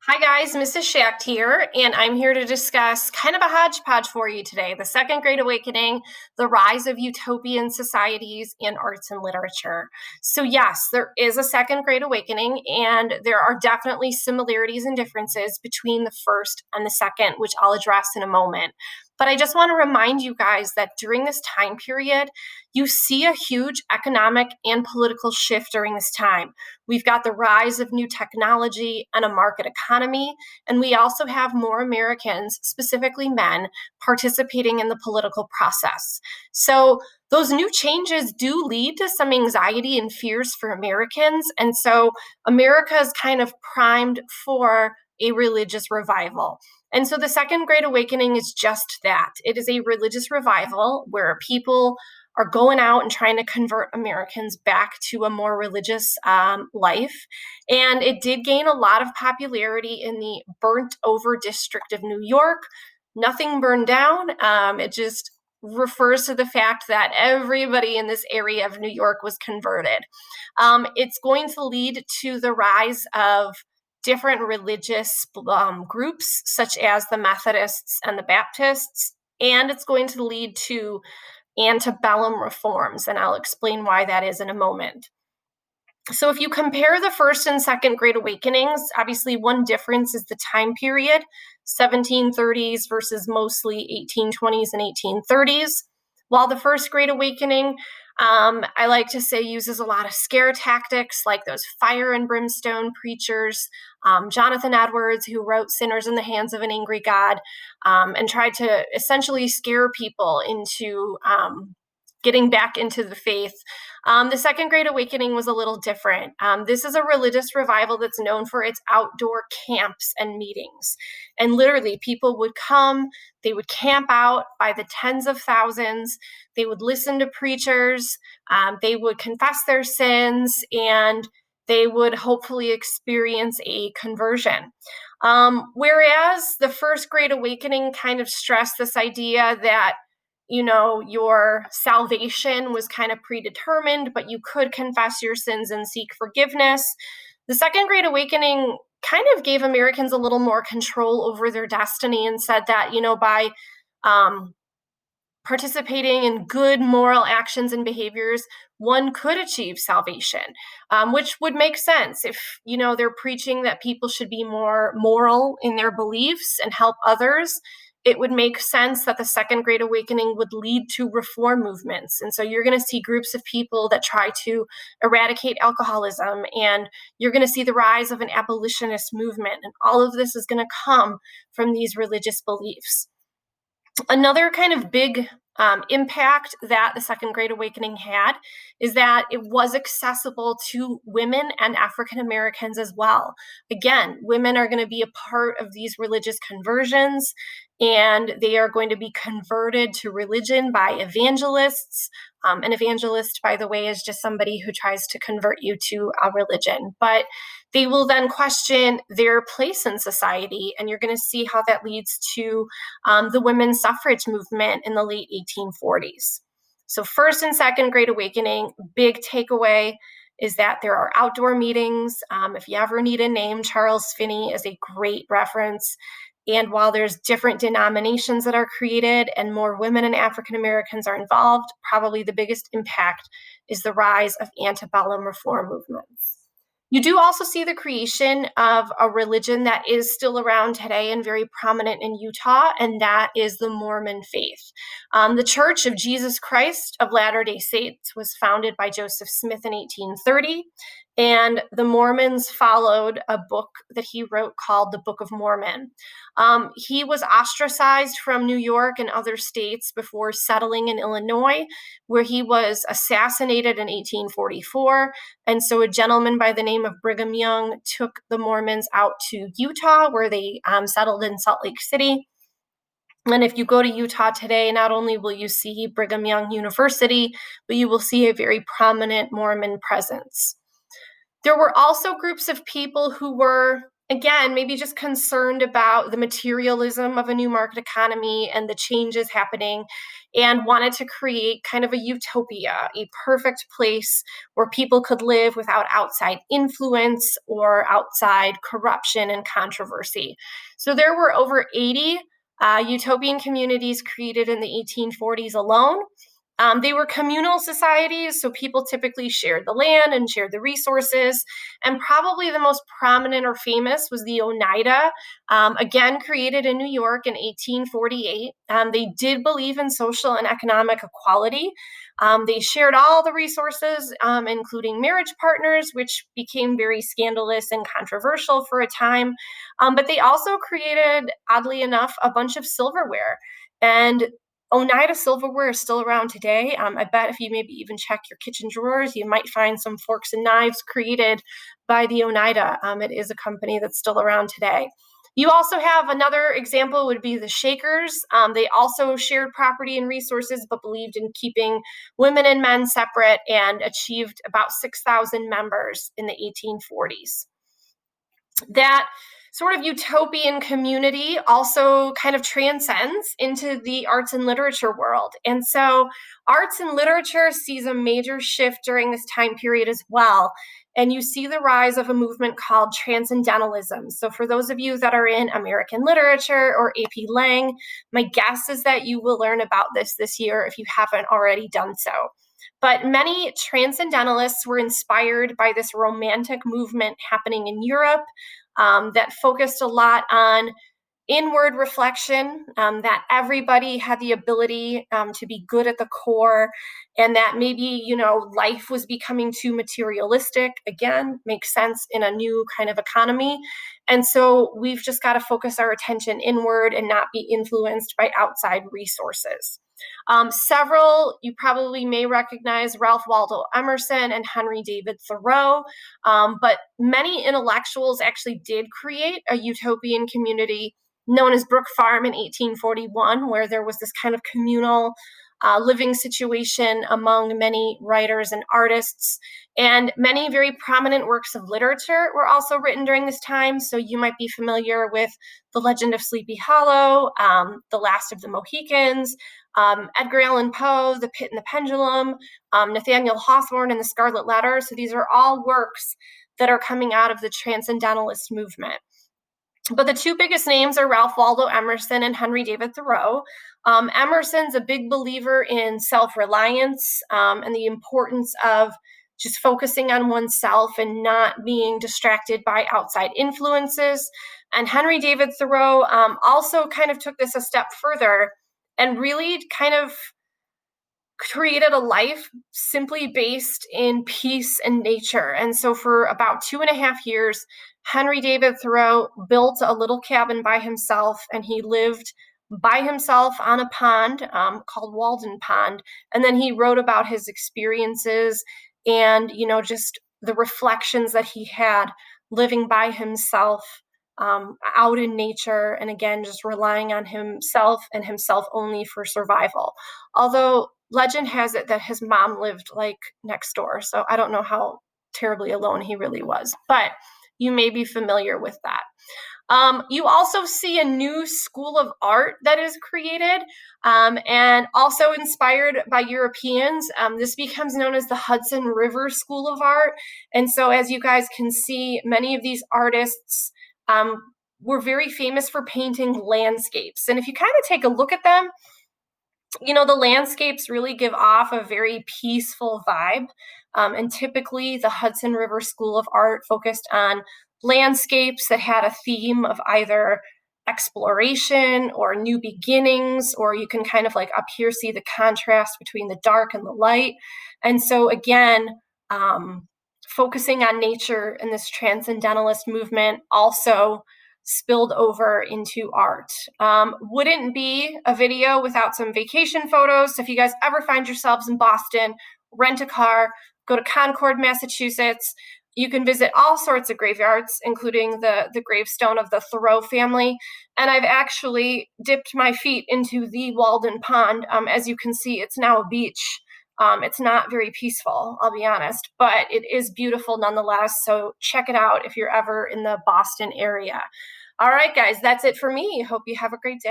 Hi guys, Mrs. Schacht here, and I'm here to discuss kind of a hodgepodge for you today, the Second Great Awakening, the rise of utopian societies in arts and literature. So yes, there is a Second Great Awakening, and there are definitely similarities and differences between the first and the second, which I'll address in a moment. But I just want to remind you guys that during this time period, you see a huge economic and political shift during this time. We've got the rise of new technology and a market economy, and we also have more Americans, specifically men, participating in the political process. So those new changes do lead to some anxiety and fears for Americans, and so America is kind of primed for a religious revival. And so the Second Great Awakening is just that. It is a religious revival where people are going out and trying to convert Americans back to a more religious life. And it did gain a lot of popularity in the burnt over district of New York. Nothing burned down. It just refers to the fact that everybody in this area of New York was converted. It's going to lead to the rise of different religious groups, such as the Methodists and the Baptists, and it's going to lead to antebellum reforms, and I'll explain why that is in a moment. So if you compare the first and second Great Awakenings, obviously one difference is the time period, 1730s versus mostly 1820s and 1830s. While the first Great Awakening, I like to say, uses a lot of scare tactics like those fire and brimstone preachers, Jonathan Edwards, who wrote Sinners in the Hands of an Angry God, and tried to essentially scare people into getting back into the faith. The Second Great Awakening was a little different. This is a religious revival that's known for its outdoor camps and meetings. And literally, people would come, they would camp out by the tens of thousands, they would listen to preachers, they would confess their sins, and they would hopefully experience a conversion. Whereas the First Great Awakening kind of stressed this idea that your salvation was kind of predetermined, but you could confess your sins and seek forgiveness. The Second Great Awakening kind of gave Americans a little more control over their destiny and said that, by participating in good moral actions and behaviors, one could achieve salvation, which would make sense if, they're preaching that people should be more moral in their beliefs and help others. It would make sense that the Second Great Awakening would lead to reform movements. And so you're going to see groups of people that try to eradicate alcoholism, and you're going to see the rise of an abolitionist movement. And all of this is going to come from these religious beliefs. Another kind of big impact that the Second Great Awakening had is that it was accessible to women and African Americans as well. Again, women are going to be a part of these religious conversions, and they are going to be converted to religion by evangelists. An evangelist, by the way, is just somebody who tries to convert you to a religion. But they will then question their place in society, and you're going to see how that leads to the women's suffrage movement in the late 1840s. So First and Second Great Awakening, big takeaway is that there are outdoor meetings. If you ever need a name, Charles Finney is a great reference. And while there's different denominations that are created and more women and African Americans are involved, probably the biggest impact is the rise of antebellum reform movements. You do also see the creation of a religion that is still around today and very prominent in Utah, and that is the Mormon Faith. The Church of Jesus Christ of Latter-day Saints was founded by Joseph Smith in 1830, and the Mormons followed a book that he wrote called the Book of Mormon. He was ostracized from New York and other states before settling in Illinois, where he was assassinated in 1844. And so a gentleman by the name of Brigham Young took the Mormons out to Utah, where they settled in Salt Lake City. And if you go to Utah today, not only will you see Brigham Young University, but you will see a very prominent Mormon presence. There were also groups of people who were again, maybe just concerned about the materialism of a new market economy and the changes happening, and wanted to create kind of a utopia, a perfect place where people could live without outside influence or outside corruption and controversy. So there were over 80 utopian communities created in the 1840s alone. They were communal societies, so people typically shared the land and shared the resources. And probably the most prominent or famous was the Oneida, again created in New York in 1848. They did believe in social and economic equality. They shared all the resources, including marriage partners, which became very scandalous and controversial for a time. But they also created, oddly enough, a bunch of silverware. And Oneida silverware is still around today. I bet if you maybe even check your kitchen drawers, you might find some forks and knives created by the Oneida. It is a company that's still around today. You also have another example would be the Shakers. They also shared property and resources, but believed in keeping women and men separate, and achieved about 6,000 members in the 1840s. That sort of utopian community also kind of transcends into the arts and literature world. And so arts and literature sees a major shift during this time period as well. And you see the rise of a movement called Transcendentalism. So for those of you that are in American literature or AP Lang, my guess is that you will learn about this year if you haven't already done so. But many transcendentalists were inspired by this romantic movement happening in Europe, that focused a lot on inward reflection, that everybody had the ability to be good at the core, and that maybe, life was becoming too materialistic. Again, makes sense in a new kind of economy. And so we've just got to focus our attention inward and not be influenced by outside resources. Several, you probably may recognize Ralph Waldo Emerson and Henry David Thoreau, but many intellectuals actually did create a utopian community known as Brook Farm in 1841, where there was this kind of communal living situation among many writers and artists. And many very prominent works of literature were also written during this time. So you might be familiar with The Legend of Sleepy Hollow, The Last of the Mohicans, Edgar Allan Poe, The Pit and the Pendulum, Nathaniel Hawthorne and The Scarlet Letter. So these are all works that are coming out of the Transcendentalist movement. But the two biggest names are Ralph Waldo Emerson and Henry David Thoreau. Emerson's a big believer in self-reliance, and the importance of just focusing on oneself and not being distracted by outside influences. And Henry David Thoreau also kind of took this a step further and really kind of created a life simply based in peace and nature. And so for about 2.5 years, Henry David Thoreau built a little cabin by himself, and he lived by himself on a pond called Walden Pond. And then he wrote about his experiences and, just the reflections that he had living by himself out in nature. And again, just relying on himself and himself only for survival. Although legend has it that his mom lived like next door. So I don't know how terribly alone he really was, but you may be familiar with that. You also see a new school of art that is created and also inspired by Europeans. This becomes known as the Hudson River School of Art. And so as you guys can see, many of these artists were very famous for painting landscapes. And if you kind of take a look at them, the landscapes really give off a very peaceful vibe. And typically the Hudson River School of Art focused on landscapes that had a theme of either exploration or new beginnings, or you can kind of like up here see the contrast between the dark and the light. And so again, focusing on nature in this transcendentalist movement also spilled over into art. Wouldn't be a video without some vacation photos. So if you guys ever find yourselves in Boston, rent a car, go to Concord, Massachusetts. You can visit all sorts of graveyards, including the gravestone of the Thoreau family. And I've actually dipped my feet into the Walden Pond. As you can see, it's now a beach. It's not very peaceful, I'll be honest, but it is beautiful nonetheless. So check it out if you're ever in the Boston area. All right, guys, that's it for me. Hope you have a great day.